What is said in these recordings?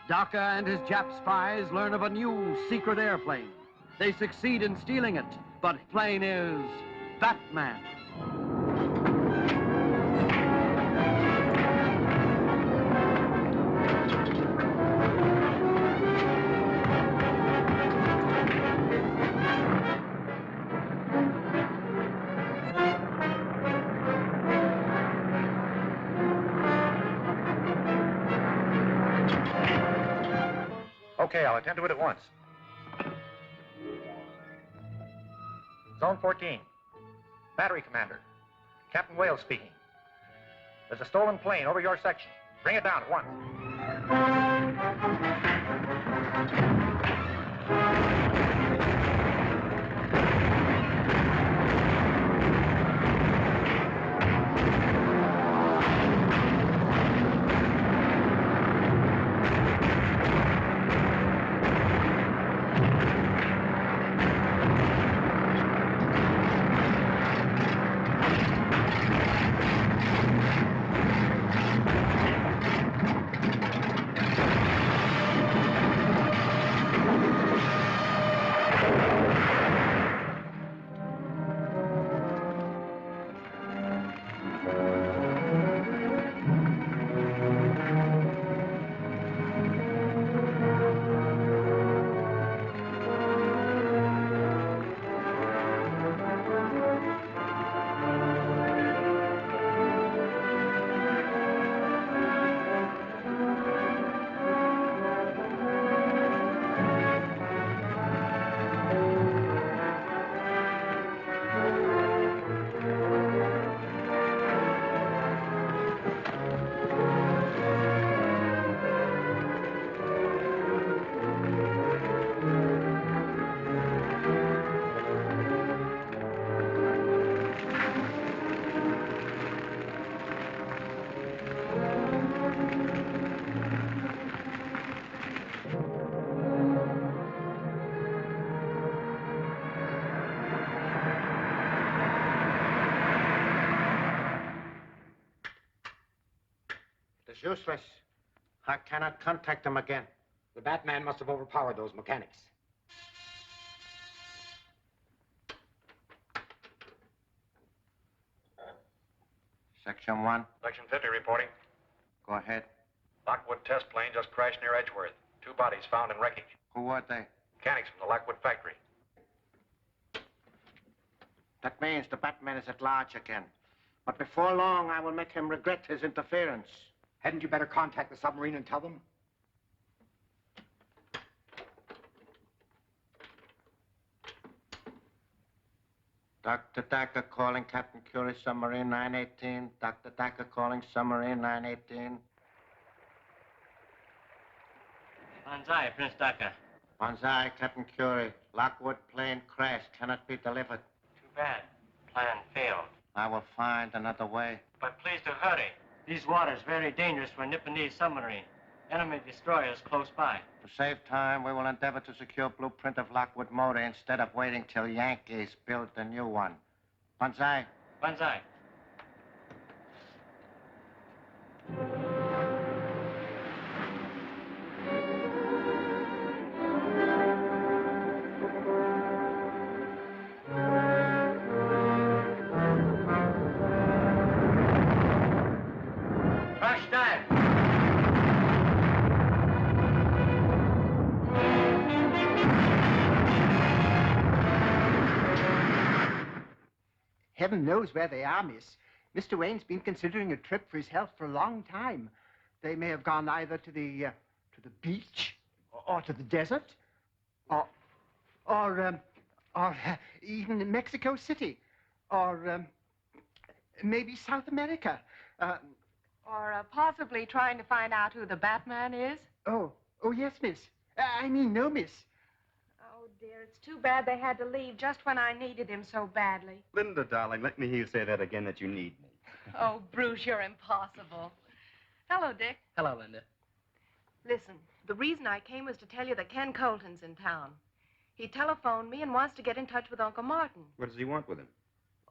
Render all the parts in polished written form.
Daka and his Jap spies learn of a new secret airplane. They succeed in stealing it, but the plane is Batman. Okay, I'll attend to it at once. Zone 14. Battery Commander. Captain Wales speaking. There's a stolen plane over your section. Bring it down at once. It's useless. I cannot contact them again. The Batman must have overpowered those mechanics. Section 1. Section 50 reporting. Go ahead. Lockwood test plane just crashed near Edgeworth. 2 bodies found in wreckage. Who were they? Mechanics from the Lockwood factory. That means the Batman is at large again. But before long, I will make him regret his interference. Hadn't you better contact the submarine and tell them? Dr. Dacker calling Captain Curie, submarine 918. Dr. Dacker calling submarine 918. Banzai, Prince Dacker. Banzai, Captain Curie. Lockwood plane crash cannot be delivered. Too bad. Plan failed. I will find another way. But please to hurry. These waters very dangerous for a Nipponese submarine. Enemy destroyers close by. To save time, we will endeavor to secure blueprint of Lockwood motor instead of waiting till Yankees build the new one. Banzai. Banzai. Crash time. Heaven knows where they are, miss. Mr. Wayne's been considering a trip for his health for a long time. They may have gone either to the beach, or to the desert, or even in Mexico City, or maybe South America. Or possibly trying to find out who the Batman is. Oh, yes, miss. I mean, no, miss. Oh, dear, it's too bad they had to leave just when I needed him so badly. Linda, darling, let me hear you say that again, that you need me. Oh, Bruce, you're impossible. Hello, Dick. Hello, Linda. Listen, the reason I came was to tell you that Ken Colton's in town. He telephoned me and wants to get in touch with Uncle Martin. What does he want with him?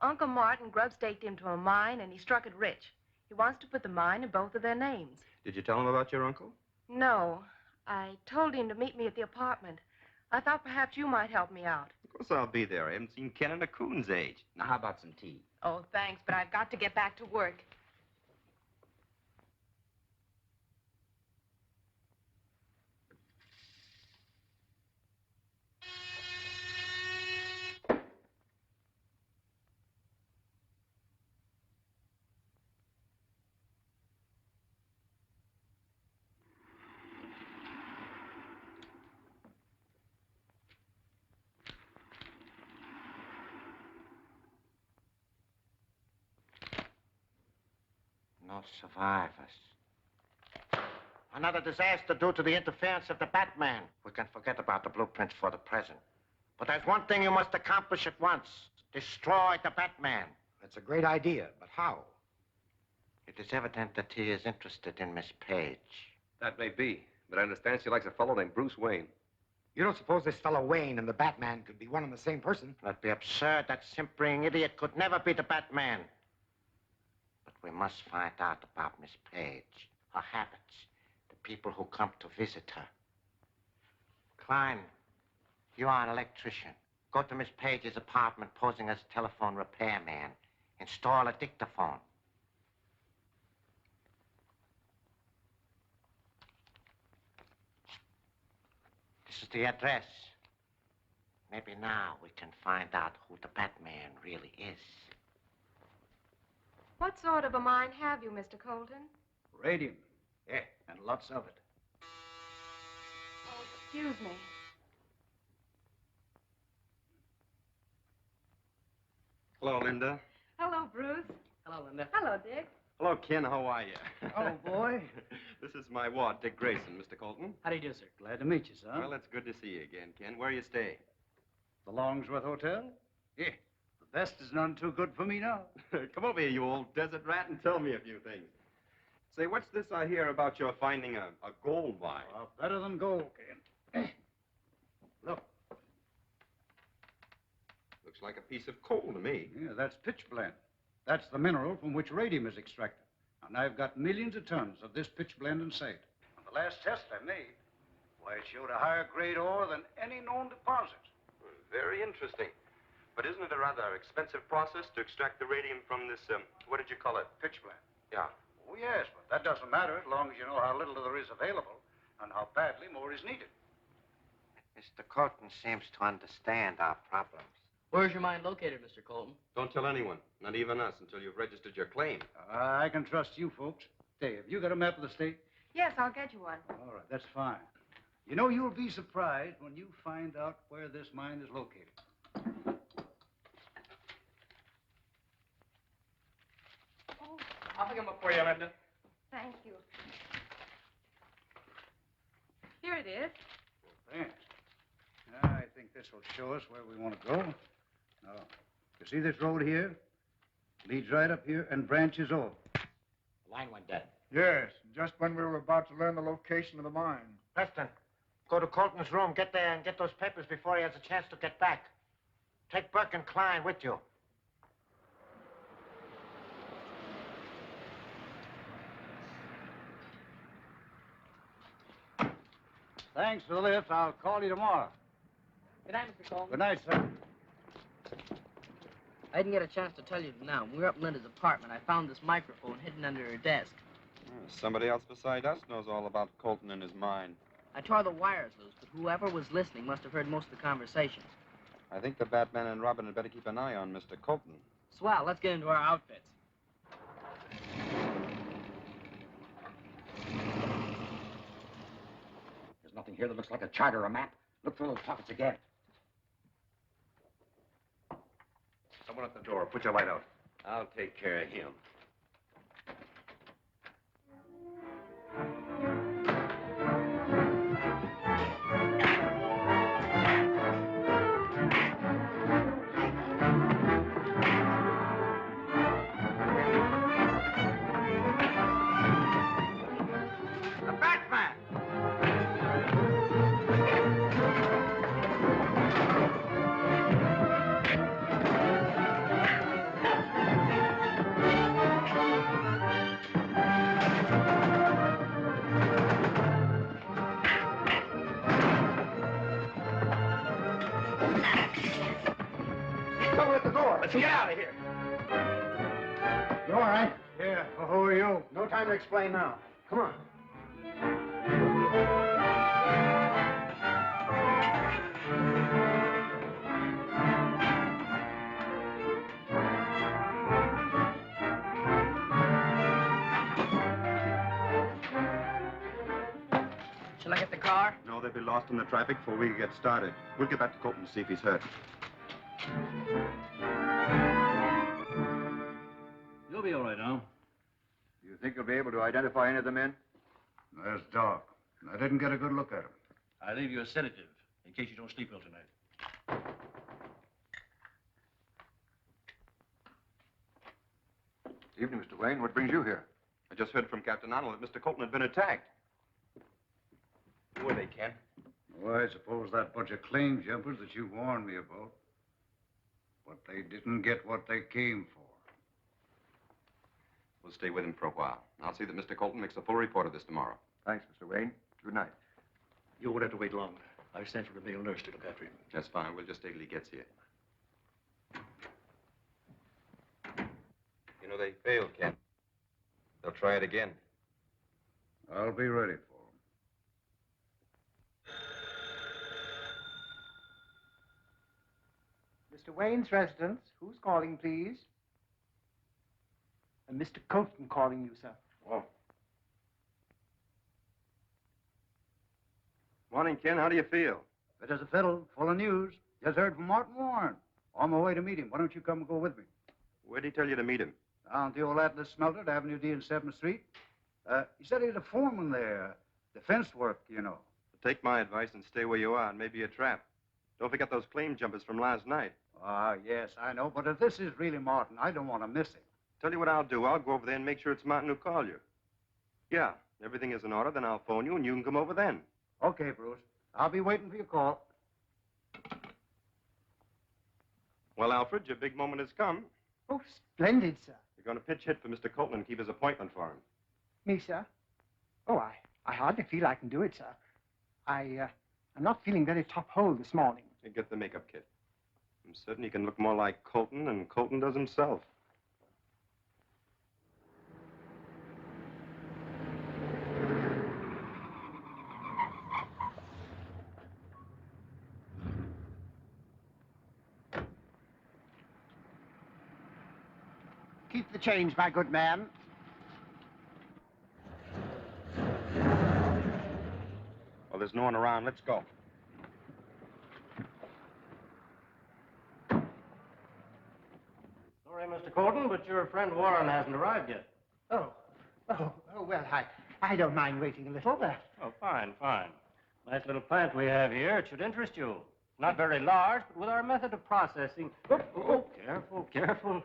Uncle Martin grub-staked him to a mine, and he struck it rich. He wants to put the mine in both of their names. Did you tell him about your uncle? No. I told him to meet me at the apartment. I thought perhaps you might help me out. Of course I'll be there. I haven't seen Ken in a coon's age. Now, how about some tea? Oh, thanks, but I've got to get back to work. No survivors. Another disaster due to the interference of the Batman. We can forget about the blueprints for the present. But there's one thing you must accomplish at once. Destroy the Batman. That's a great idea, but how? It is evident that he is interested in Miss Page. That may be, but I understand she likes a fellow named Bruce Wayne. You don't suppose this fellow Wayne and the Batman could be one and the same person? That'd be absurd. That simpering idiot could never be the Batman. But we must find out about Miss Page, her habits, the people who come to visit her. Klein, you are an electrician. Go to Miss Page's apartment posing as a telephone repairman. Install a dictaphone. This is the address. Maybe now we can find out who the Batman really is. What sort of a mind have you, Mr. Colton? Radium. Yeah, and lots of it. Oh, excuse me. Hello, Linda. Hello, Bruce. Hello, Linda. Hello, Dick. Hello, Ken. How are you? Oh, boy. This is my ward, Dick Grayson, Mr. Colton. How do you do, sir? Glad to meet you, son. Well, it's good to see you again, Ken. Where you stay? The Longsworth Hotel? Yeah. The best is none too good for me now. Come over here, you old desert rat, and tell me a few things. Say, what's this I hear about your finding a gold mine? Well, better than gold, Ken. Look. Looks like a piece of coal to me. Yeah, that's pitchblende. That's the mineral from which radium is extracted. And I've got millions of tons of this pitchblende in sight. On the last test I made, why, it showed a higher grade ore than any known deposit. Very interesting. But isn't it a rather expensive process to extract the radium from this, what did you call it? Pitchblende. Yeah. Oh, yes, but that doesn't matter as long as you know how little there is available and how badly more is needed. Mr. Colton seems to understand our problems. Where's your mine located, Mr. Colton? Don't tell anyone, not even us, until you've registered your claim. I can trust you folks. Hey, have you got a map of the state? Yes, I'll get you one. All right, that's fine. You know, you'll be surprised when you find out where this mine is located. Oh, I'll pick them up for you, Linda. thank you. Here it is. Thanks. I think this will show us where we want to go. Now, you see this road here? Leads right up here and branches off. The line went dead. Yes, just when we were about to learn the location of the mine. Preston, go to Colton's room, get there and get those papers before he has a chance to get back. Take Burke and Klein with you. Thanks for the lift. I'll call you tomorrow. Good night, Mr. Colton. Good night, sir. I didn't get a chance to tell you now. When we were up in Linda's apartment, I found this microphone hidden under her desk. Somebody else beside us knows all about Colton and his mine. I tore the wires loose, but whoever was listening must have heard most of the conversation. I think the Batman and Robin had better keep an eye on Mr. Colton. Swell, let's get into our outfits. There's nothing here that looks like a chart or a map. Look through those pockets again. Someone at the door. Put your light out. I'll take care of him. The Batman! out of here. You all right? Yeah, well, who are you? No time to explain now. Come on. Shall I get the car? No, they'll be lost in the traffic before we get started. We'll get back to Colton and see if he's hurt. You'll be all right, Al. You think you'll be able to identify any of the men? There's Doc. I didn't get a good look at him. I'll leave you a sedative in case you don't sleep well tonight. Evening, Mr. Wayne. What brings you here? I just heard from Captain Arnold that Mr. Colton had been attacked. Who are they, Ken? Well, I suppose that bunch of claim jumpers that you warned me about. But they didn't get what they came for. We'll stay with him for a while. I'll see that Mr. Colton makes a full report of this tomorrow. Thanks, Mr. Wayne. Good night. You won't have to wait long. I sent for the male nurse to look after him. That's fine. We'll just stay till he gets here. You know, they failed, Ken. They'll try it again. I'll be ready for him. Mr. Wayne's residence. Who's calling, please? Mr. Colton calling you, sir. Oh. Morning, Ken. How do you feel? Fit as a fiddle, full of news. Just heard from Martin Warren. On my way to meet him. Why don't you come and go with me? Where'd he tell you to meet him? Down at the old Atlas smelter at Avenue D and 7th Street. He said he's a foreman there. Defense work, you know. Take my advice and stay where you are. It may be a trap. Don't forget those claim jumpers from last night. Ah, yes, I know. But if this is really Martin, I don't want to miss him. Tell you what I'll do. I'll go over there and make sure it's Martin who called you. Yeah, everything is in order. Then I'll phone you and you can come over then. Okay, Bruce. I'll be waiting for your call. Well, Alfred, your big moment has come. Oh, splendid, sir. You're going to pitch hit for Mr. Colton and keep his appointment for him. Me, sir? Oh, I hardly feel I can do it, sir. I'm not feeling very top hole this morning. You get the makeup kit. I'm certain he can look more like Colton than Colton does himself. Keep the change, my good man. Well, there's no one around. Let's go. Sorry, Mr. Colton, but your friend Warren hasn't arrived yet. Oh, well, I don't mind waiting a little, but... Oh, fine, fine. Nice little plant we have here. It should interest you. Not very large, but with our method of processing... Oh, careful, careful.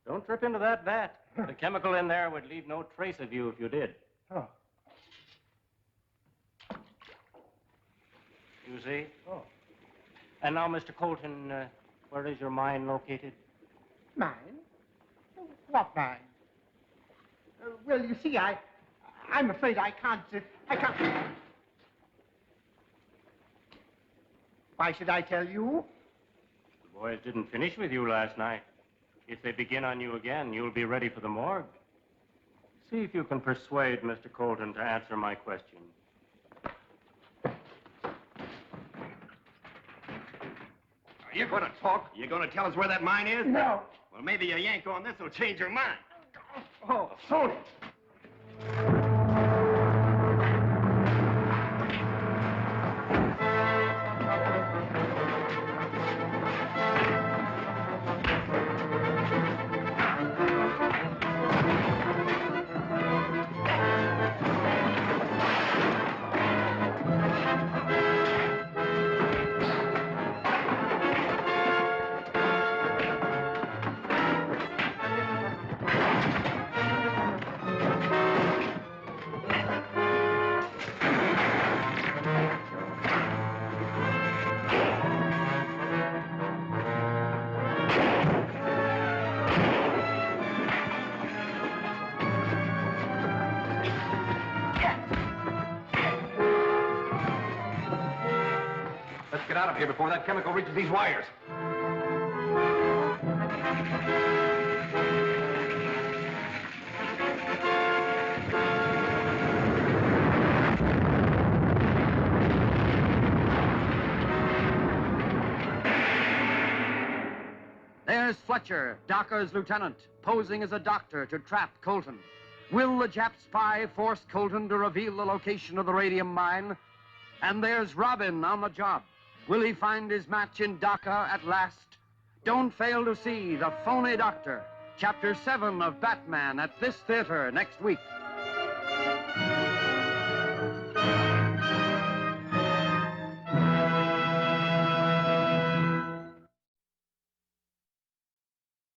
Don't trip into that vat. The chemical in there would leave no trace of you if you did. Oh. You see? Oh. And now, Mr. Colton, where is your mine located? Mine? What mine? Well, you see, I'm afraid I can't... Why should I tell you? The boys didn't finish with you last night. If they begin on you again, you'll be ready for the morgue. See if you can persuade Mr. Colton to answer my question. Are you going to talk? You going to tell us where that mine is? No. Well, maybe a yank on this will change your mind. Oh, sorry. Let's get out of here before that chemical reaches these wires. there's Fletcher, Docker's lieutenant, posing as a doctor to trap Colton. Will the Jap spy force Colton to reveal the location of the radium mine? And there's Robin on the job. Will he find his match in Docker at last? Don't fail to see The Phony Doctor, Chapter 7 of Batman at this theater next week.